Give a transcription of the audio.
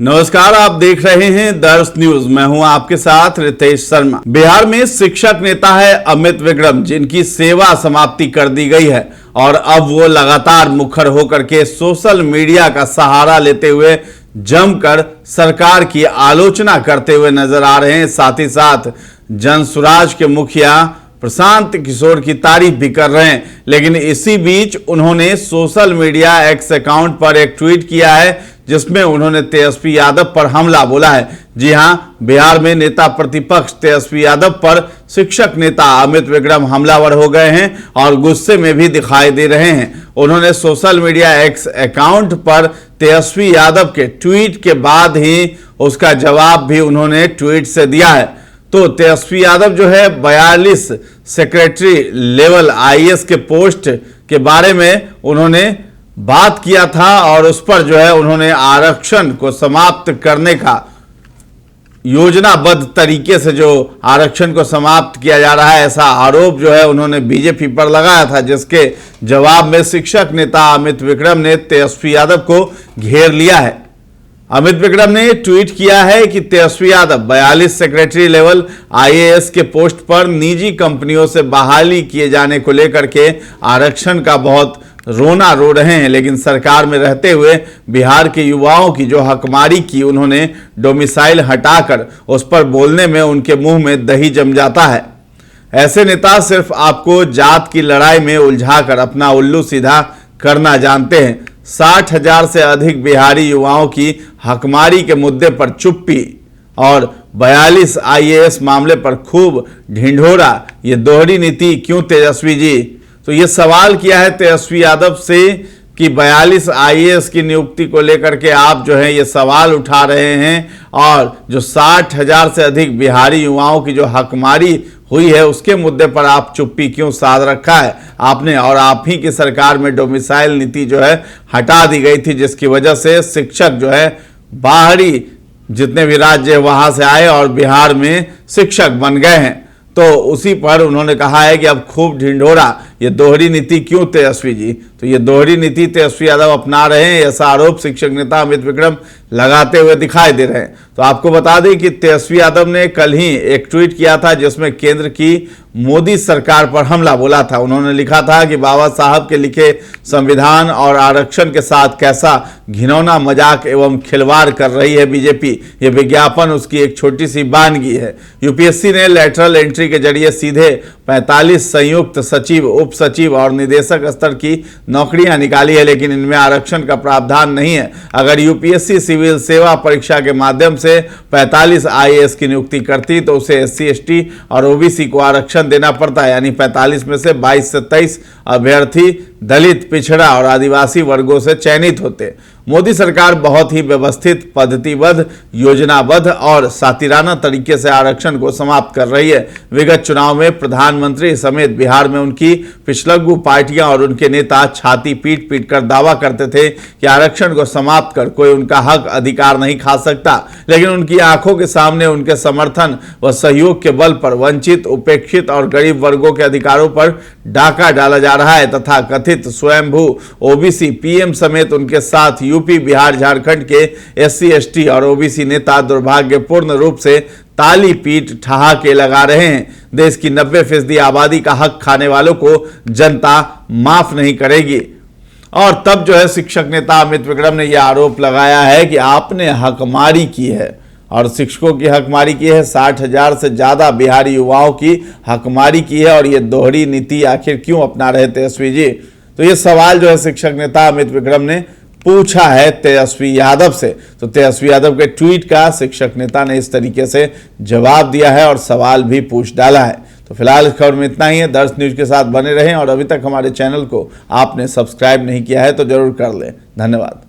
नमस्कार, आप देख रहे हैं दर्श न्यूज। मैं हूं आपके साथ रितेश शर्मा। बिहार में शिक्षक नेता है अमित विक्रम, जिनकी सेवा समाप्ति कर दी गई है और अब वो लगातार मुखर होकर के सोशल मीडिया का सहारा लेते हुए जमकर सरकार की आलोचना करते हुए नजर आ रहे हैं। साथ ही साथ जनसुराज के मुखिया प्रशांत किशोर की तारीफ भी कर रहे हैं। लेकिन इसी बीच उन्होंने सोशल मीडिया एक्स अकाउंट पर एक ट्वीट किया है, जिसमें उन्होंने तेजस्वी यादव पर हमला बोला है। जी हां, बिहार में नेता प्रतिपक्ष तेजस्वी यादव पर शिक्षक नेता अमित विक्रम हमलावर हो गए हैं और गुस्से में भी दिखाई दे रहे हैं। उन्होंने सोशल मीडिया एक्स अकाउंट पर तेजस्वी यादव के ट्वीट के बाद ही उसका जवाब भी उन्होंने ट्वीट से दिया है। तो तेजस्वी यादव जो है 42 सेक्रेटरी लेवल आईएएस के पोस्ट के बारे में उन्होंने बात किया था और उस पर जो है उन्होंने आरक्षण को समाप्त करने का योजनाबद्ध तरीके से जो आरक्षण को समाप्त किया जा रहा है, ऐसा आरोप जो है उन्होंने बीजेपी पर लगाया था, जिसके जवाब में शिक्षक नेता अमित विक्रम ने तेजस्वी यादव को घेर लिया है। अमित विक्रम ने ट्वीट किया है कि Tejashwi Yadav 42 secretary level IAS के पोस्ट पर निजी कंपनियों से बहाली किए जाने को लेकर के आरक्षण का बहुत रोना रो रहे हैं, लेकिन सरकार में रहते हुए बिहार के युवाओं की जो हकमारी की उन्होंने डोमिसाइल हटाकर उस पर बोलने में उनके मुंह में दही जम जाता है। ऐसे नेता सिर्फ आपको जात की लड़ाई में उलझाकर अपना उल्लू सीधा करना जानते हैं। 60,000 से अधिक बिहारी युवाओं की हकमारी के मुद्दे पर चुप्पी और 42 आईएएस मामले पर खूब ढिंढोरा, ये दोहरी नीति क्यों तेजस्वी जी? तो ये सवाल किया है तेजस्वी यादव से कि 42 आईएएस की नियुक्ति को लेकर के आप जो है ये सवाल उठा रहे हैं और जो 60,000 से अधिक बिहारी युवाओं की जो हकमारी हुई है उसके मुद्दे पर आप चुप्पी क्यों साध रखा है आपने? और आप ही की सरकार में डोमिसाइल नीति जो है हटा दी गई थी, जिसकी वजह से शिक्षक जो है बाहरी जितने भी राज्य वहां से आए और बिहार में शिक्षक बन गए हैं। तो उसी पर उन्होंने कहा है कि अब खूब ढिंढोरा, ये दोहरी नीति क्यों तेजस्वी जी? तो ये दोहरी नीति तेजस्वी यादव अपना रहे हैं, ऐसा आरोप शिक्षक नेता अमित विक्रम लगाते हुए दिखाई दे रहे हैं। तो आपको बता दें कि तेजस्वी यादव ने कल ही एक ट्वीट किया था, जिसमें केंद्र की मोदी सरकार पर हमला बोला था। उन्होंने लिखा था कि बाबा साहब के लिखे संविधान और आरक्षण के साथ कैसा घिनौना मजाक एवं खिलवाड़ कर रही है बीजेपी। ये विज्ञापन उसकी एक छोटी सी बानगी है। यूपीएससी ने लेटरल एंट्री के जरिए सीधे 45 संयुक्त सचिव, उप सचिव और निदेशक स्तर की नौकरियां निकाली है, लेकिन इनमें आरक्षण का प्रावधान नहीं है। अगर यूपीएससी सिविल सेवा परीक्षा के माध्यम से 45 आईएएस की नियुक्ति करती तो उसे एससी, एसटी और ओबीसी को आरक्षण देना पड़ता है, यानी 45 में से 22 से 23 अभ्यर्थी दलित, पिछड़ा और आदिवासी वर्गों से चयनित होते। मोदी सरकार बहुत ही व्यवस्थित, पद्धतिबद्ध, योजनाबद्ध और सातिराना तरीके से आरक्षण को समाप्त कर रही है। विगत चुनाव में प्रधानमंत्री समेत बिहार में उनकी पिछलग्गू पार्टियां और उनके नेता छाती पीट पीट कर दावा करते थे कि आरक्षण को समाप्त कर कोई उनका हक अधिकार नहीं खा सकता, लेकिन उनकी आंखों के सामने उनके समर्थन व सहयोग के बल पर वंचित, उपेक्षित और गरीब वर्गों के अधिकारों पर डाका डाला जा रहा है तथा कथित स्वयंभू ओबीसी पीएम समेत उनके साथ यूपी, बिहार, झारखंड के एससी, एसटी और ओबीसी नेता दुर्भाग्यपूर्ण रूप से ताली पीट ठहाके लगा रहे हैं। देश की 90% आबादी का हक खाने वालों को जनता माफ नहीं करेगी। और तब जो है शिक्षक नेता अमित विक्रम ने यह आरोप लगाया है कि आपने हकमारी की है और शिक्षकों की हकमारी की है, 60,000 से ज्यादा बिहारी युवाओं की हकमारी की है, और ये दोहरी नीति आखिर क्यों अपना रहे तेजस्वी जी? तो ये सवाल जो है शिक्षक नेता अमित विक्रम ने पूछा है तेजस्वी यादव से। तो तेजस्वी यादव के ट्वीट का शिक्षक नेता ने इस तरीके से जवाब दिया है और सवाल भी पूछ डाला है। तो फिलहाल इस खबर में इतना ही है। दर्श न्यूज के साथ बने रहें और अभी तक हमारे चैनल को आपने सब्सक्राइब नहीं किया है तो जरूर कर लें। धन्यवाद।